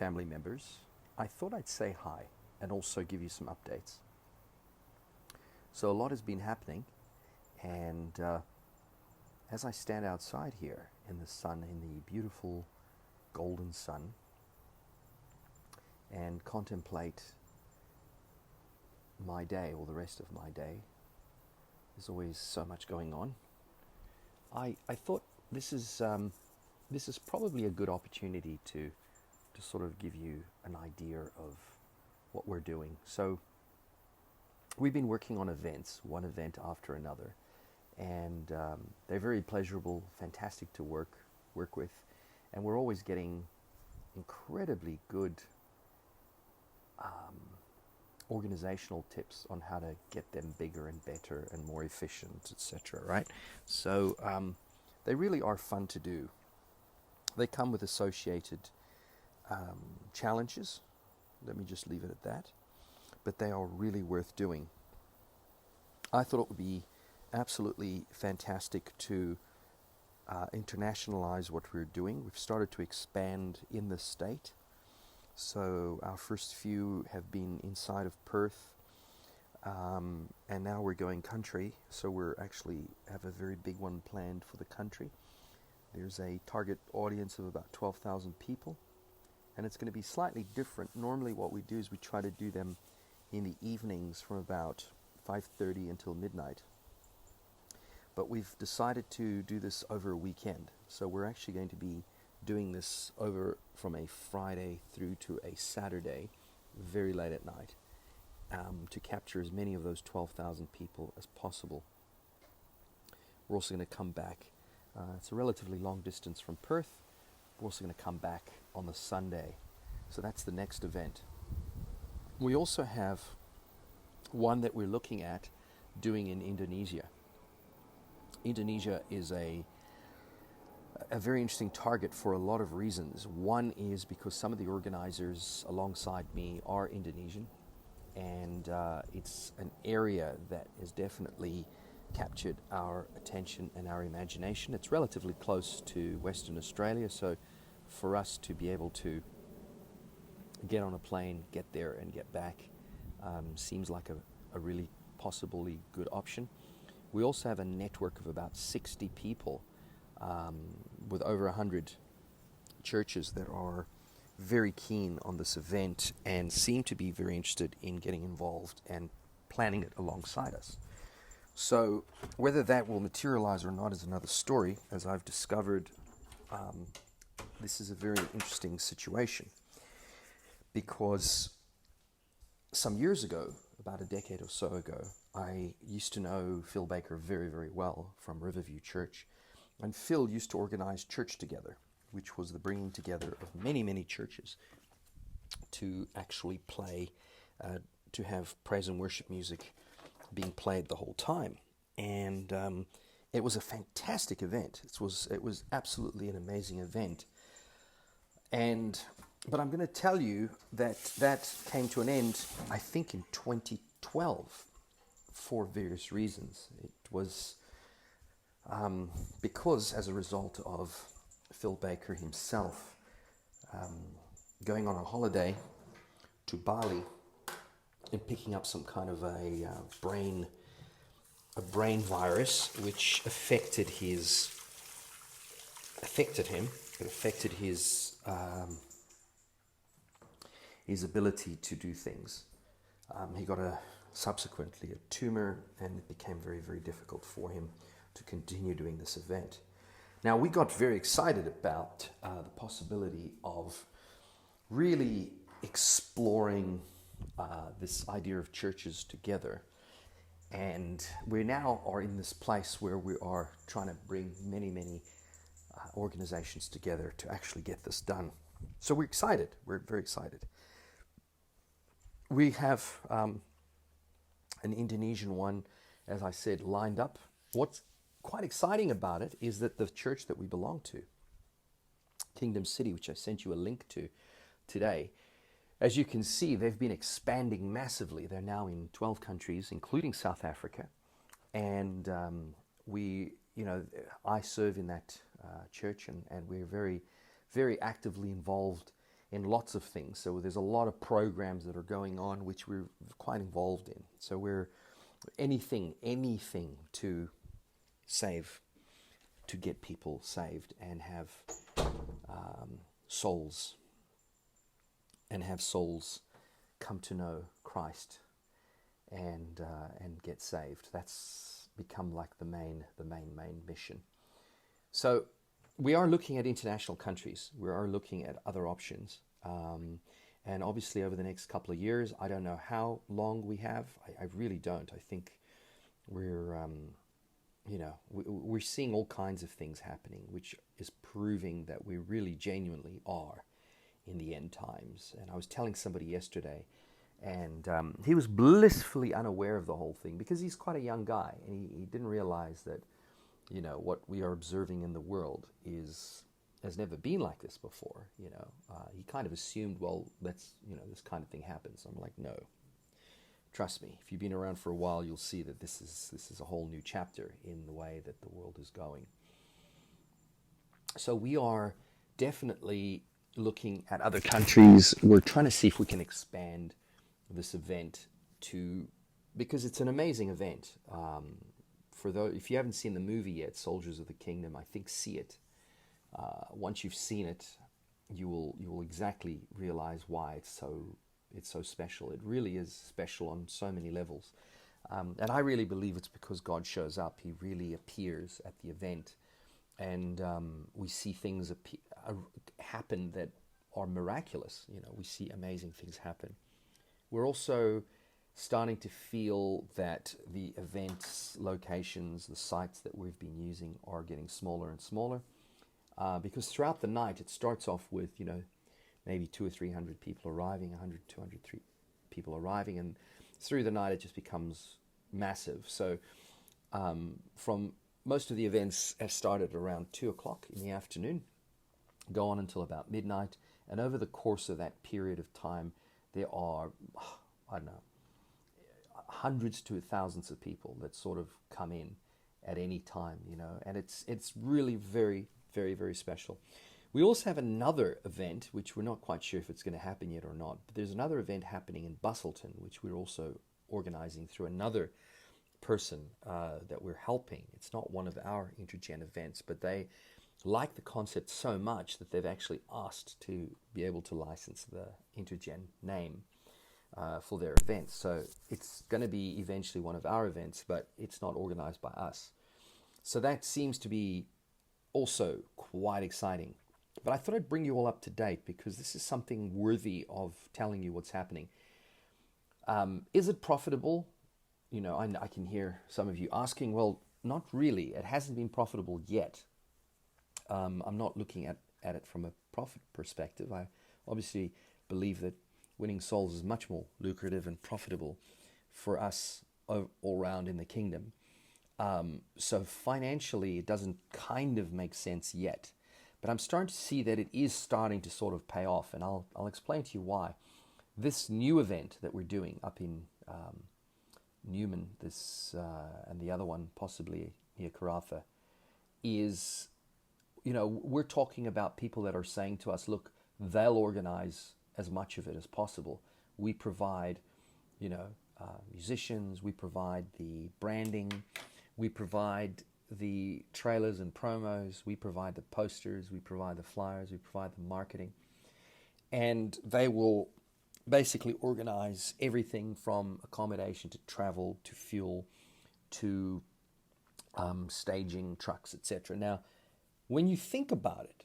family members, I thought I'd say hi and also give you some updates. So a lot has been happening, and as I stand outside here in the sun, in the beautiful golden sun, and contemplate my day, or the rest of my day, there's always so much going on. I thought this is probably a good opportunity to sort of give you an idea of what we're doing. So we've been working on events, one event after another, and they're very pleasurable, fantastic to work with, and we're always getting incredibly good organizational tips on how to get them bigger and better and more efficient, etc. Right? So they really are fun to do. They come with associated challenges. Let me just leave it at that. But they are really worth doing. I thought it would be absolutely fantastic to internationalize what we're doing. We've started to expand in the state. So our first few have been inside of Perth, and now we're going country. So we're actually have a very big one planned for the country. There's a target audience of about 12,000 people, and it's going to be slightly different. Normally what we do is we try to do them in the evenings from about 5:30 until midnight. But we've decided to do this over a weekend. So we're actually going to be doing this over from a Friday through to a Saturday, very late at night, to capture as many of those 12,000 people as possible. We're also going to come back. It's a relatively long distance from Perth. We're also going to come back on the Sunday. So that's the next event. We also have one that we're looking at doing in Indonesia. Indonesia is a very interesting target for a lot of reasons. One is because some of the organizers alongside me are Indonesian, and it's an area that has definitely captured our attention and our imagination. It's relatively close to Western Australia, so for us to be able to get on a plane, get there and get back seems like a really possibly good option. We also have a network of about 60 people with over 100 churches that are very keen on this event and seem to be very interested in getting involved and planning it alongside us. So whether that will materialize or not is another story. As I've discovered, this is a very interesting situation, because some years ago, about a decade or so ago, I used to know Phil Baker very, very well from Riverview Church. And Phil used to organize church together, which was the bringing together of many, many churches to actually play, to have praise and worship music being played the whole time. And it was a fantastic event. It was absolutely an amazing event. But I'm going to tell you that came to an end, I think, in 2012 for various reasons. It was because as a result of Phil Baker himself going on a holiday to Bali and picking up some kind of a brain virus, which affected him. It affected his ability to do things. He got subsequently a tumor, and it became very, very difficult for him to continue doing this event. Now, we got very excited about the possibility of really exploring this idea of churches together. And we now are in this place where we are trying to bring many, many organizations together to actually get this done. So we're excited. We're very excited. We have an Indonesian one, as I said, lined up. What's quite exciting about it is that the church that we belong to, Kingdom City, which I sent you a link to today, as you can see, they've been expanding massively. They're now in 12 countries, including South Africa. And I serve in that church, and we're very, very actively involved in lots of things. So there's a lot of programs that are going on which we're quite involved in. So we're anything to save, to get people saved and have souls come to know Christ and get saved. That's become like the main mission. So we are looking at international countries. We are looking at other options. And obviously over the next couple of years, I don't know how long we have. I really don't. I think we're, we're seeing all kinds of things happening, which is proving that we really genuinely are in the end times. And I was telling somebody yesterday, and he was blissfully unaware of the whole thing because he's quite a young guy, and he didn't realize that, what we are observing in the world has never been like this before. He kind of assumed, well, this kind of thing happens. I'm like, no, trust me. If you've been around for a while, you'll see that this is a whole new chapter in the way that the world is going. So we are definitely looking at other countries. We're trying to see if we can expand this event because it's an amazing event. For those, if you haven't seen the movie yet, Soldiers of the Kingdom, I think see it. Once you've seen it, you will exactly realize why it's so special. It really is special on so many levels, and I really believe it's because God shows up. He really appears at the event, and we see things happen that are miraculous. We see amazing things happen. We're also starting to feel that the events, locations, the sites that we've been using are getting smaller and smaller. Because throughout the night, it starts off with, maybe 200 or 300 people arriving, 100, 200 people arriving, and through the night it just becomes massive. So from most of the events have started around 2 o'clock in the afternoon, go on until about midnight, and over the course of that period of time, there are, I don't know, hundreds to thousands of people that sort of come in at any time, and it's really very, very, very special. We also have another event, which we're not quite sure if it's going to happen yet or not, but there's another event happening in Bustleton, which we're also organizing through another person that we're helping. It's not one of our intergen events, but they like the concept so much that they've actually asked to be able to license the intergen name for their events. So it's going to be eventually one of our events, but it's not organized by us. So that seems to be also quite exciting. But I thought I'd bring you all up to date because this is something worthy of telling you what's happening. Is it profitable? I can hear some of you asking, well, not really. It hasn't been profitable yet. I'm not looking at it from a profit perspective. I obviously believe that winning souls is much more lucrative and profitable for us all around in the kingdom. So financially, it doesn't kind of make sense yet. But I'm starting to see that it is starting to sort of pay off, and I'll explain to you why. This new event that we're doing up in Newman, and the other one possibly near Karatha, is, we're talking about people that are saying to us, look, they'll organize as much of it as possible. We provide, musicians, we provide the branding, we provide the trailers and promos, we provide the posters, we provide the flyers, we provide the marketing. And they will basically organize everything from accommodation to travel to fuel to staging trucks, etc. Now, when you think about it,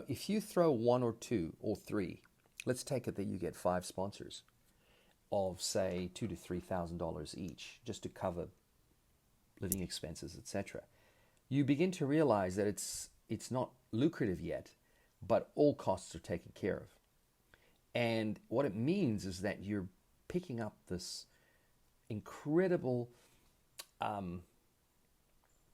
if you throw one or two or three, let's take it that you get 5 sponsors of, say, $2,000 to $3,000 each, just to cover living expenses, etc. You begin to realize that it's not lucrative yet, but all costs are taken care of. And what it means is that you're picking up this incredible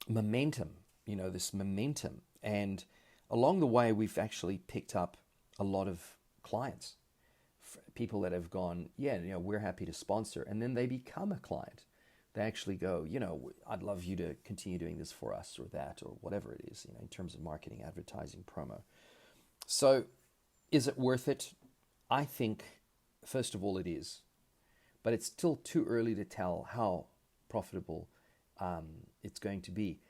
momentum, this momentum. And along the way, we've actually picked up a lot of clients, people that have gone, we're happy to sponsor. And then they become a client. They actually go, I'd love you to continue doing this for us or that or whatever it is, in terms of marketing, advertising, promo. So Is it worth it? I think, first of all, it is. But it's still too early to tell how profitable it's going to be.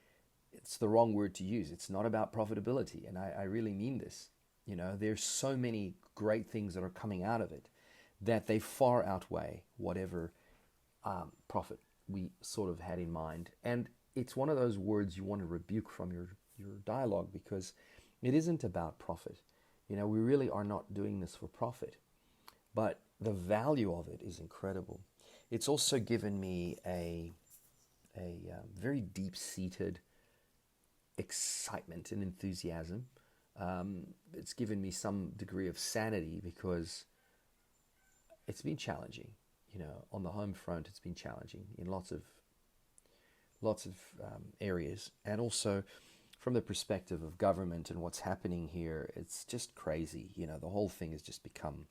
It's the wrong word to use. It's not about profitability, and I really mean this. There's so many great things that are coming out of it that they far outweigh whatever profit we sort of had in mind. And it's one of those words you want to rebuke from your dialogue, because it isn't about profit. We really are not doing this for profit. But the value of it is incredible. It's also given me a very deep-seated excitement and enthusiasm. It's given me some degree of sanity, because it's been challenging. On the home front, it's been challenging in lots of areas, and also from the perspective of government and what's happening here, it's just crazy. The whole thing has just become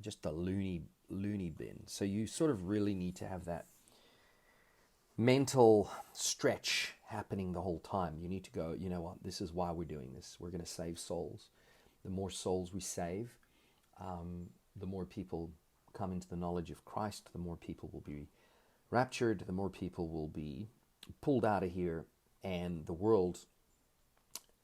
just a loony bin. So you sort of really need to have that mental stretch happening the whole time. You need to go, you know what, this is why we're doing this. We're going to save souls. The more souls we save, the more people come into the knowledge of Christ, the more people will be raptured, the more people will be pulled out of here, and the world,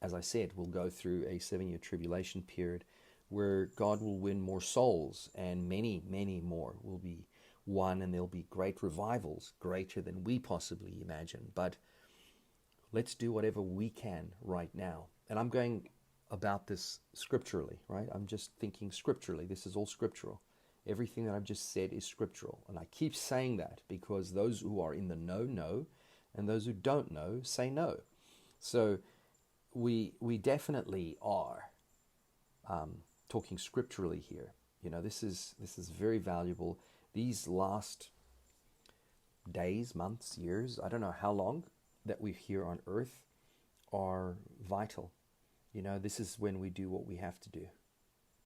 as I said, will go through a 7-year tribulation period where God will win more souls, and many, many more will be won, and there'll be great revivals, greater than we possibly imagine. But let's do whatever we can right now. And I'm going about this scripturally, right? I'm just thinking scripturally. This is all scriptural. Everything that I've just said is scriptural. And I keep saying that because those who are in the know, and those who don't know, say no. So we definitely are talking scripturally here. This is very valuable. These last days, months, years, I don't know how long that we're here on earth, are vital. This is when we do what we have to do.